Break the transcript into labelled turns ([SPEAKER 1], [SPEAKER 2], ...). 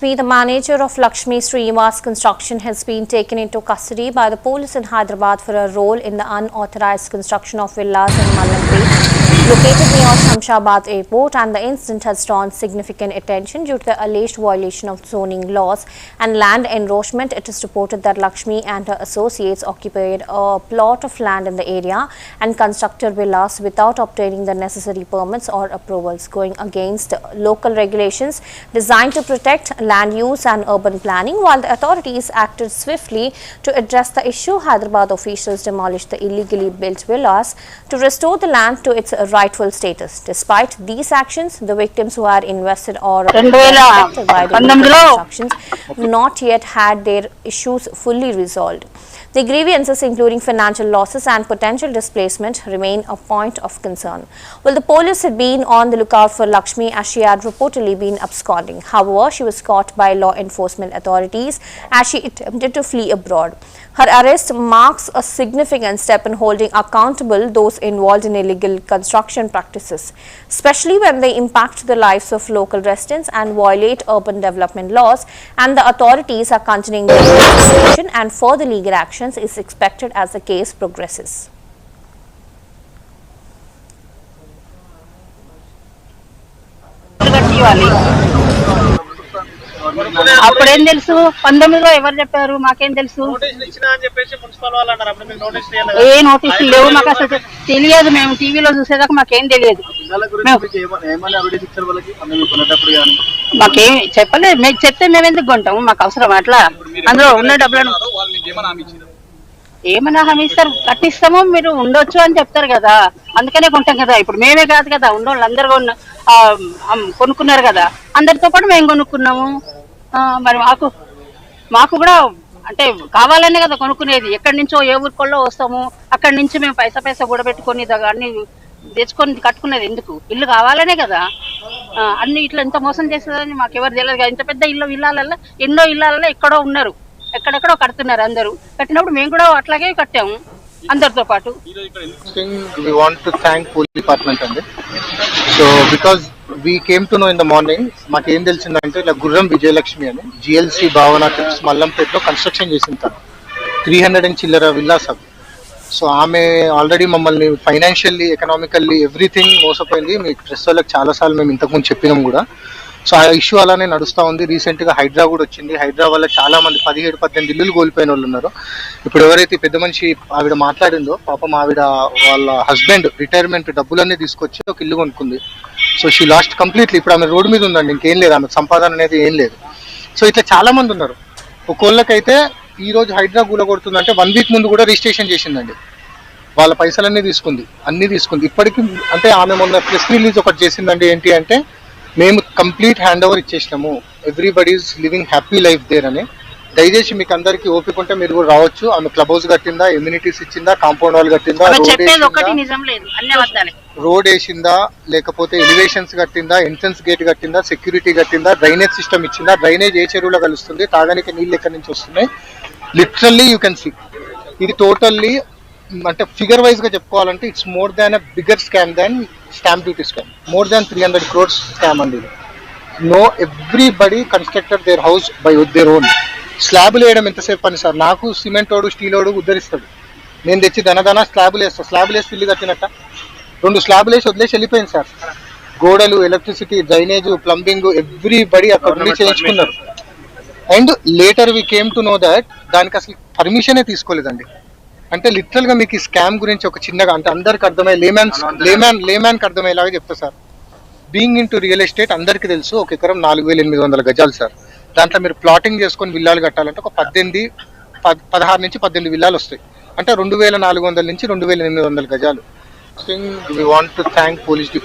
[SPEAKER 1] The manager of Lakshmi Srinivas Construction has been taken into custody by the police in Hyderabad for a role in the unauthorized construction of villas in Mallampet, located near Shamshabad Airport, and the incident has drawn significant attention due to the alleged violation of zoning laws and land encroachment. It is reported that Lakshmi and her associates occupied a plot of land in the area and constructed villas without obtaining the necessary permits or approvals, going against local regulations designed to protect land use and urban planning. While the authorities acted swiftly to address the issue, Hyderabad officials demolished the illegally built villas to restore the land to its rightful status. Despite these actions, the victims who are invested or affected by the constructions not yet had their issues fully resolved. The grievances, including financial losses and potential displacement, remain a point of concern. Well, the police had been on the lookout for Lakshmi as she had reportedly been absconding. However, she was caught by law enforcement authorities as she attempted to flee abroad. Her arrest marks a significant step in holding accountable those involved in illegal construction practices, especially when they impact the lives of local residents and violate urban development laws, and the authorities are continuing the investigation and further legal actions is expected as the case progresses.
[SPEAKER 2] అప్పుడేం తెలుసు 19లో ఎవరు చెప్పారు మాకేం తెలుసు ఏ నోటీసులు లేవు మాకు అసలు తెలియదు మేము టీవీలో చూసేదాకా మాకేం తెలియదు మాకేం చెప్పలేదు మేము చెప్తే మేము ఎందుకు కొంటాము మాకు అవసరం అట్లా అందులో ఉన్న డబ్బులను ఏమన్నా హామీ ఇస్తారు కట్టిస్తామో మీరు ఉండొచ్చు అని చెప్తారు కదా అందుకనే కొంటాం కదా ఇప్పుడు మేమే కాదు కదా ఉన్నోళ్ళు అందరు కొనుక్కున్నారు కదా అందరితో పాటు మేము కొనుక్కున్నాము మరి మాకు కూడా అంటే కావాలనే కదా కొనుక్కునేది ఎక్కడి నుంచో ఏ ఊరికోళ్ళో వస్తాము అక్కడి నుంచి మేము పైసా కూడా పెట్టుకొని అన్ని తెచ్చుకొని కట్టుకునేది ఎందుకు ఇల్లు కావాలనే కదా అన్ని ఇట్లా ఎంత మోసం చేస్తుందని మాకు ఎవరు తెలియదు కదా ఇంత పెద్ద ఇళ్ళల్లో ఎన్నో ఇళ్ళల్లో ఎక్కడో ఉన్నారు ఎక్కడెక్కడో కడుతున్నారు అందరూ కట్టినప్పుడు మేము కూడా అట్లాగే కట్టాము అందరితో పాటు
[SPEAKER 3] we want to thank police department అండి so because we came to know in the morning మాకు ఏం తెలిసిందంటే ఇలా గుర్రం విజయలక్ష్మి అని జిఎల్సి భావన మల్లంపేటలో కన్స్ట్రక్షన్ చేసింది 300 అండ్ చిల్లర విల్లాస్ అవి సో ఆమె ఆల్రెడీ మమ్మల్ని ఫైనాన్షియల్లీ ఎకనామికల్లీ ఎవ్రీథింగ్ మోసపోయింది మీకు ప్రెస్ వాళ్ళకి చాలాసార్లు మేము ఇంతకుముందు చెప్పినాం కూడా సో ఆ ఇష్యూ అలానే నడుస్తూ ఉంది రీసెంట్గా హైడ్రా కూడా వచ్చింది హైడ్రా వల్ల చాలా మంది 17-18 ఇల్లులు కోల్పోయిన వాళ్ళు ఉన్నారు ఇప్పుడు ఎవరైతే పెద్ద మనిషి ఆవిడ మాట్లాడిందో పాపం ఆవిడ వాళ్ళ హస్బెండ్ రిటైర్మెంట్ డబ్బులన్నీ తీసుకొచ్చి ఒక ఇల్లు కొనుక్కుంది సో షీ లాస్ట్ కంప్లీట్లీ ఇప్పుడు ఆమె రోడ్డు మీద ఉందండి ఇంకేం లేదు ఆమె సంపాదన అనేది ఏం లేదు సో ఇట్లా చాలా మంది ఉన్నారు ఒక్కోళ్ళకైతే ఈ రోజు హైడ్రా కూలగొడుతుందంటే 1 వీక్ ముందు కూడా రిజిస్ట్రేషన్ చేసిందండి వాళ్ళ పైసలన్నీ తీసుకుంది ఇప్పటికీ అంటే ఆమె మొన్న ప్రెస్ రిలీజ్ ఒకటి చేసిందండి ఏంటి అంటే మేము కంప్లీట్ హ్యాండ్ ఓవర్ ఇచ్చేసినాము everybody is living happy life there అని దయచేసి మీకు అందరికి ఓపిక ఉంటే మీరు కూడా రావచ్చు ఆమె క్లబ్ హౌస్ కట్టిందా ఎమ్యూనిటీస్ ఇచ్చిందా కాంపౌండ్ వాల్ కట్టిందా రోడ్ వేసిందా లేకపోతే ఎలివేషన్స్ కట్టిందా ఎంట్రన్స్ గేట్ కట్టిందా సెక్యూరిటీ కట్టిందా డ్రైనేజ్ సిస్టమ్ ఇచ్చిందా డ్రైనేజ్ ఏ చెరువులో కలుస్తుంది తాగడానికి నీళ్ళు ఎక్కడి నుంచి వస్తున్నాయి లిటరల్లీ యూ కెన్ సీ ఇది టోటల్లీ అంటే ఫిగర్ వైజ్ గా చెప్పుకోవాలంటే it's more than a bigger scam than stamp duty scam more than 300 crores scam అండి no everybody constructed their house by their own స్లాబులు వేయడం ఎంతసేపు పని సార్ నాకు సిమెంట్ ఓడు స్టీల్ ఓడు ఉద్ధరిస్తాడు నేను తెచ్చి దనదన స్లాబులు వేసి ఇల్లు కట్టినట్ట 2 స్లాబులు వేసి వదిలేసి వెళ్ళిపోయింది సార్ గోడలు ఎలక్ట్రిసిటీ డ్రైనేజ్ ప్లంబింగ్ ఎవ్రీబడి అక్కడ నుండి చేయించుకున్నారు and later we came to know that దానికి అసలు పర్మిషనే తీసుకోలేదండి అంటే లిటరల్ గా మీకు ఈ స్కామ్ గురించి ఒక చిన్నగా అంటే అందరికి అర్థమయ్యే లేమ్యాన్కి అర్థమయ్యేలాగా చెప్తా sir being in to real estate అందరికీ తెలుసు ఒక ఎకరం 4,800 గజాలు సార్ దాంట్లో మీరు ప్లాటింగ్ చేసుకొని విల్లాలు కట్టాలంటే ఒక 16 నుంచి 18 విల్లాలు వస్తాయి అంటే 2,400 నుంచి 2,800 గజాలు. We want to thank police department.